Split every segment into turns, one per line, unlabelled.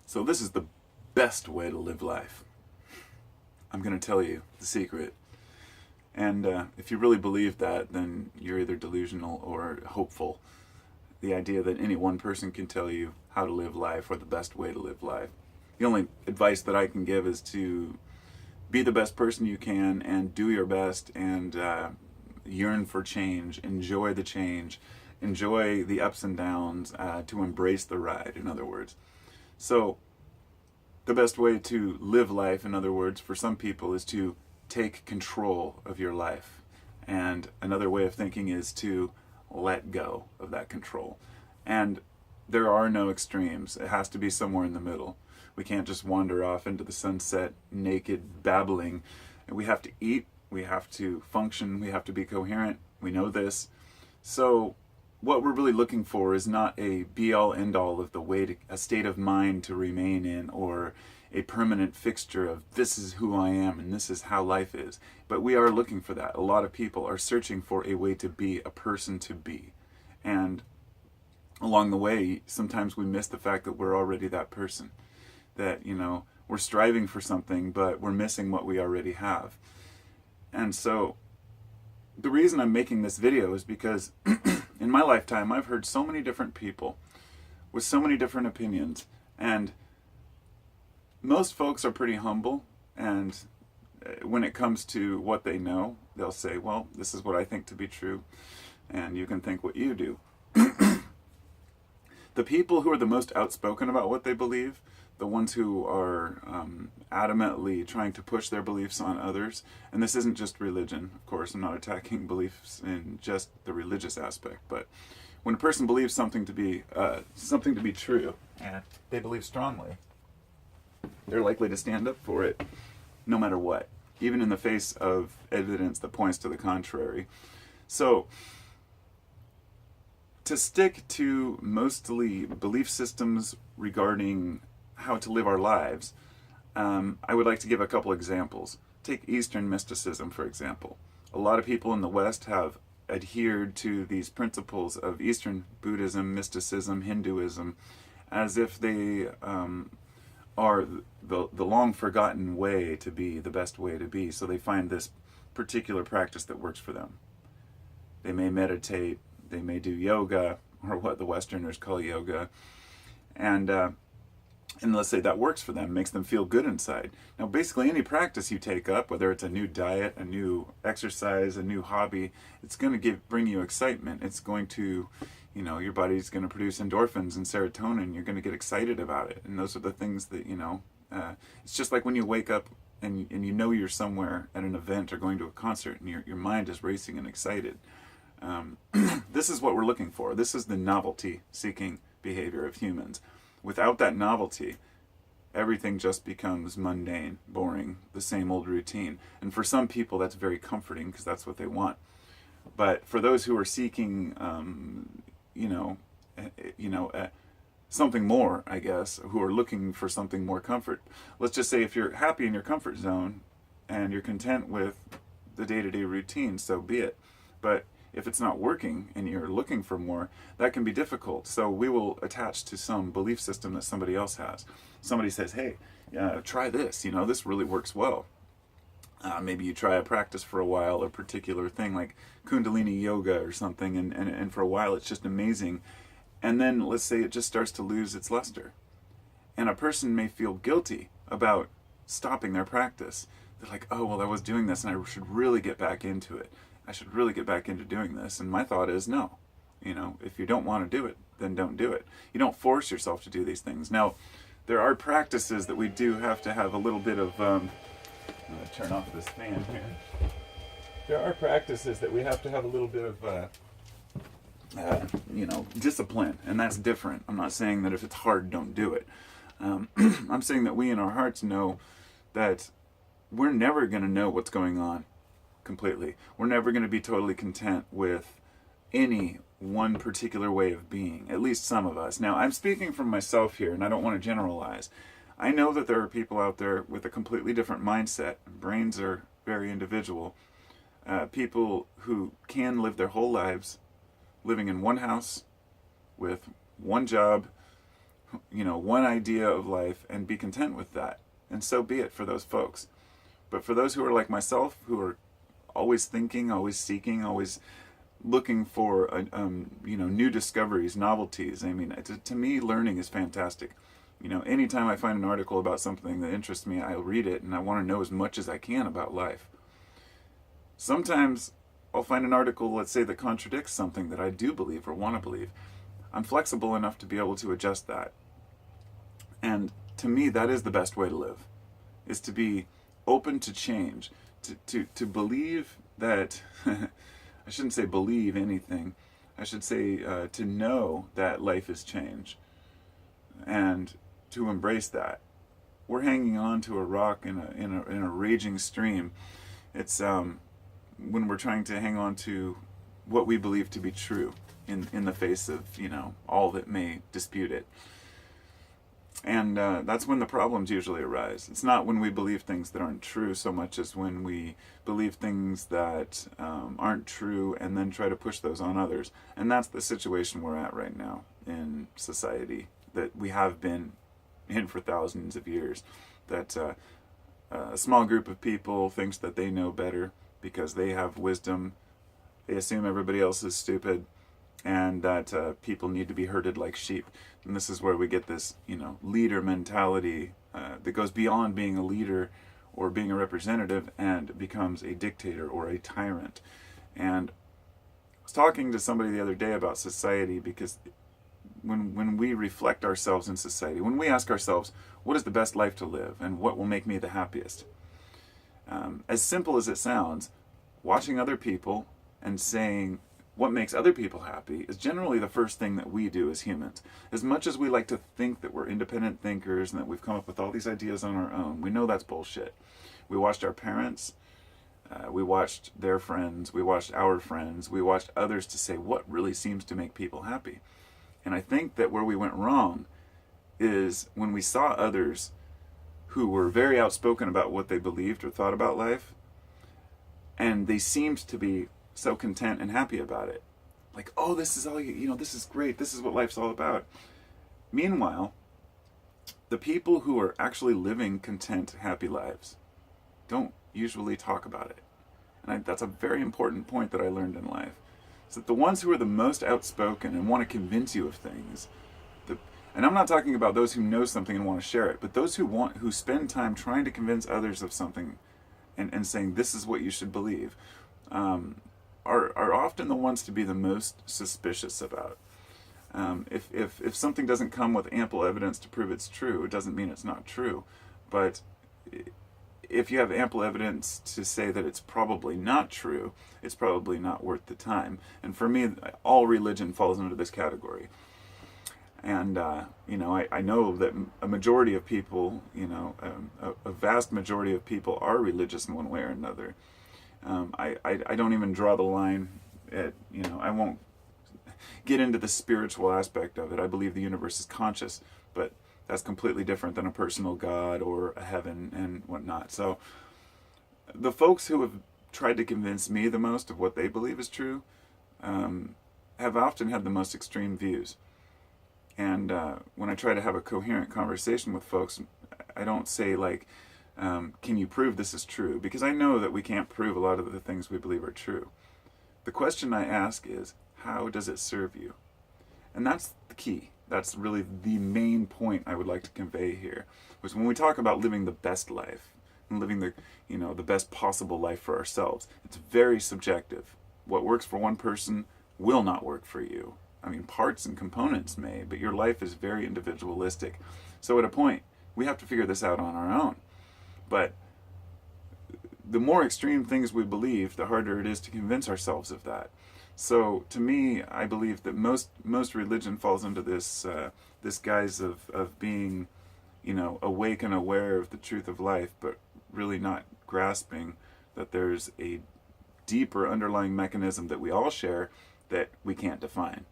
So this is the best way to live life. I'm going to tell you the secret. And if you really believe that, then you're either delusional or hopeful. The idea that any one person can tell you how to live life or the best way to live life. The only advice that I can give is to be the best person you can and do your best and yearn for change, enjoy the change, enjoy the ups and downs, to embrace the ride, in other words. So the best way to live life, in other words, for some people is to take control of your life. And another way of thinking is to let go of that control. And there are no extremes. It has to be somewhere in the middle. We can't just wander off into the sunset naked babbling. We have to eat, we have to function, we have to be coherent. We know this. So what we're really looking for is not a be-all end-all of the way to a state of mind to remain in, or a permanent fixture of this is who I am and this is how life is. But we are looking for that. A lot of people are searching for a way to be, a person to be. And along the way, sometimes we miss the fact that we're already that person. That, we're striving for something, but we're missing what we already have. And so the reason I'm making this video is because in my lifetime, I've heard so many different people with so many different opinions. And most folks are pretty humble. And when it comes to what they know, they'll say, well, this is what I think to be true. And you can think what you do. The people who are the most outspoken about what they believe, the ones who are adamantly trying to push their beliefs on others, and this isn't just religion, of course, I'm not attacking beliefs in just the religious aspect, but when a person believes something to be true, and they believe strongly, they're likely to stand up for it no matter what, even in the face of evidence that points to the contrary. So to stick to mostly belief systems regarding how to live our lives, I would like to give a couple examples. Take Eastern mysticism, for example. A lot of people in the West have adhered to these principles of Eastern Buddhism, mysticism, Hinduism, as if they are the long-forgotten way to be, the best way to be. So they find this particular practice that works for them. They may meditate, they may do yoga, or what the Westerners call yoga, and let's say that works for them, makes them feel good inside. Now, basically any practice you take up, whether it's a new diet, a new exercise, a new hobby, it's going to bring you excitement. It's going to, your body's going to produce endorphins and serotonin. You're going to get excited about it. And those are the things that, it's just like when you wake up and you're somewhere at an event or going to a concert and your mind is racing and excited. This is what we're looking for. This is the novelty-seeking behavior of humans. Without that novelty, everything just becomes mundane, boring, the same old routine. And for some people, that's very comforting because that's what they want. But for those who are seeking, something more, I guess, who are looking for something more comfort. Let's just say if you're happy in your comfort zone and you're content with the day-to-day routine, so be it. But if it's not working and you're looking for more, that can be difficult. So we will attach to some belief system that somebody else has. Somebody says, hey, try this, this really works well. Maybe you try a practice for a while, a particular thing like Kundalini yoga or something, and for a while it's just amazing. And then let's say it just starts to lose its luster. And a person may feel guilty about stopping their practice. They're like, oh, well, I was doing this and I should really get back into it. I should really get back into doing this. And my thought is, no. If you don't want to do it, then don't do it. You don't force yourself to do these things. Now, there are practices that we do have to have a little bit of, I'm going to turn off this fan here. There are practices that we have to have a little bit of, discipline, and that's different. I'm not saying that if it's hard, don't do it. I'm saying that we in our hearts know that we're never going to know what's going on completely. We're never going to be totally content with any one particular way of being, at least some of us. Now, I'm speaking from myself here, and I don't want to generalize. I know that there are people out there with a completely different mindset. Brains are very individual. People who can live their whole lives living in one house with one job one idea of life and be content with that. And so be it for those folks. But for those who are like myself, who are always thinking, always seeking, always looking for new discoveries, novelties. I mean, to me, learning is fantastic. Anytime I find an article about something that interests me, I'll read it, and I want to know as much as I can about life. Sometimes I'll find an article, let's say, that contradicts something that I do believe or want to believe. I'm flexible enough to be able to adjust that. And to me, that is the best way to live, is to be open to change, to believe that, I shouldn't say believe anything, I should say to know that life is change, and to embrace that. We're hanging on to a rock in a raging stream. It's when we're trying to hang on to what we believe to be true in the face of all that may dispute it. And that's when the problems usually arise. It's not when we believe things that aren't true so much as when we believe things that aren't true and then try to push those on others. And that's the situation we're at right now in society, that we have been in for thousands of years. That a small group of people thinks that they know better because they have wisdom. They assume everybody else is stupid, and that people need to be herded like sheep. And this is where we get this, leader mentality that goes beyond being a leader or being a representative and becomes a dictator or a tyrant. And I was talking to somebody the other day about society, because when we reflect ourselves in society, when we ask ourselves, what is the best life to live and what will make me the happiest? As simple as it sounds, watching other people and saying what makes other people happy is generally the first thing that we do as humans. As much as we like to think that we're independent thinkers and that we've come up with all these ideas on our own, we know that's bullshit. We watched our parents, we watched their friends, we watched our friends, we watched others to say what really seems to make people happy. And I think that where we went wrong is when we saw others who were very outspoken about what they believed or thought about life, and they seemed to be so content and happy about it. Like, oh, this is all this is great, this is what life's all about. Meanwhile, the people who are actually living content, happy lives don't usually talk about it. And that's a very important point that I learned in life. Is that the ones who are the most outspoken and want to convince you of things, and I'm not talking about those who know something and want to share it, but those who spend time trying to convince others of something and saying this is what you should believe, are often the ones to be the most suspicious about. If something doesn't come with ample evidence to prove it's true, it doesn't mean it's not true. But if you have ample evidence to say that it's probably not true, it's probably not worth the time. And for me, all religion falls into this category. And, I know that a majority of people, a vast majority of people are religious in one way or another. I don't even draw the line at, I won't get into the spiritual aspect of it. I believe the universe is conscious, but that's completely different than a personal God or a heaven and whatnot. So the folks who have tried to convince me the most of what they believe is true have often had the most extreme views. And when I try to have a coherent conversation with folks, I don't say like, can you prove this is true? Because I know that we can't prove a lot of the things we believe are true. The question I ask is, how does it serve you? And that's the key. That's really the main point I would like to convey here. Was when we talk about living the best life and living the best possible life for ourselves, it's very subjective. What works for one person will not work for you. I mean, parts and components may, but your life is very individualistic. So at a point, we have to figure this out on our own. But the more extreme things we believe, the harder it is to convince ourselves of that. So to me, I believe that most religion falls into this guise of being, awake and aware of the truth of life, but really not grasping that there's a deeper underlying mechanism that we all share that we can't define.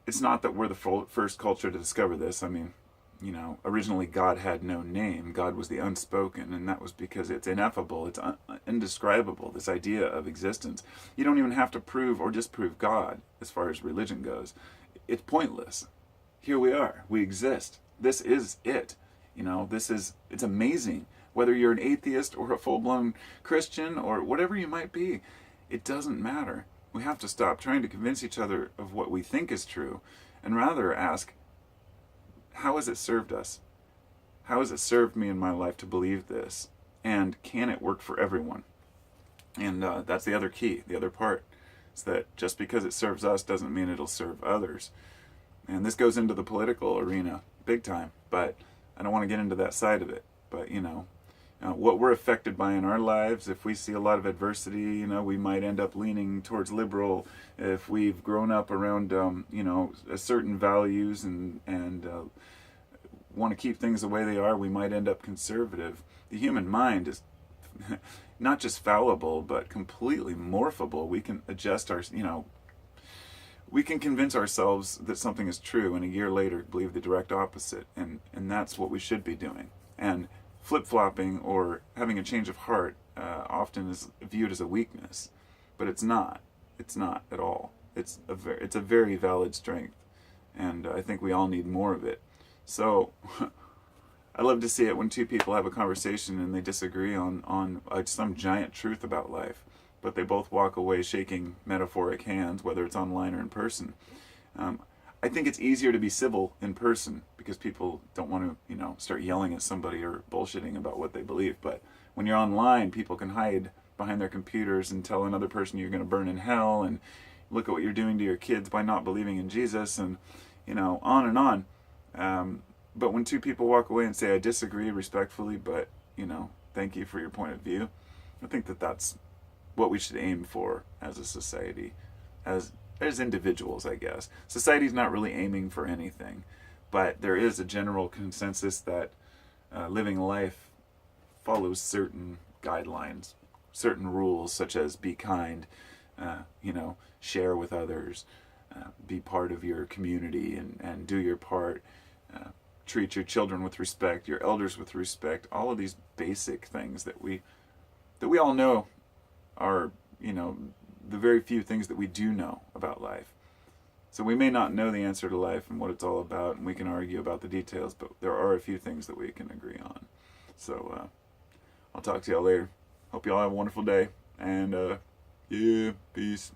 It's not that we're the first culture to discover this. I mean, originally God had no name. God was the unspoken, and that was because it's ineffable, it's indescribable, this idea of existence. You don't even have to prove or disprove God as far as religion goes. it's pointless. Here we are. We exist. This is it. It's amazing. Whether you're an atheist or a full-blown Christian or whatever you might be, it doesn't matter. We have to stop trying to convince each other of what we think is true and rather ask, how has it served us? How has it served me in my life to believe this? And can it work for everyone? And that's the other key, the other part, is that just because it serves us doesn't mean it'll serve others. And this goes into the political arena big time, but I don't want to get into that side of it. But, what we're affected by in our lives, if we see a lot of adversity, we might end up leaning towards liberal. If we've grown up around, certain values and want to keep things the way they are, we might end up conservative. The human mind is not just fallible, but completely morphable. We can adjust we can convince ourselves that something is true and a year later believe the direct opposite. And that's what we should be doing. And flip-flopping or having a change of heart often is viewed as a weakness, but it's not. It's not at all. It's a very valid strength, and I think we all need more of it. So I love to see it when two people have a conversation and they disagree on some giant truth about life, but they both walk away shaking metaphoric hands, whether it's online or in person. I think it's easier to be civil in person because people don't want to, start yelling at somebody or bullshitting about what they believe. But when you're online, people can hide behind their computers and tell another person you're going to burn in hell and look at what you're doing to your kids by not believing in Jesus and, on and on. But when two people walk away and say, I disagree respectfully, but, thank you for your point of view, I think that that's what we should aim for as a society, as individuals, I guess. Society's not really aiming for anything, but there is a general consensus that living life follows certain guidelines, certain rules, such as be kind, share with others, be part of your community and do your part, treat your children with respect, your elders with respect, all of these basic things that we all know are, the very few things that we do know about life. So we may not know the answer to life and what it's all about, and we can argue about the details, but there are a few things that we can agree on. So I'll talk to y'all later. Hope y'all have a wonderful day, and peace.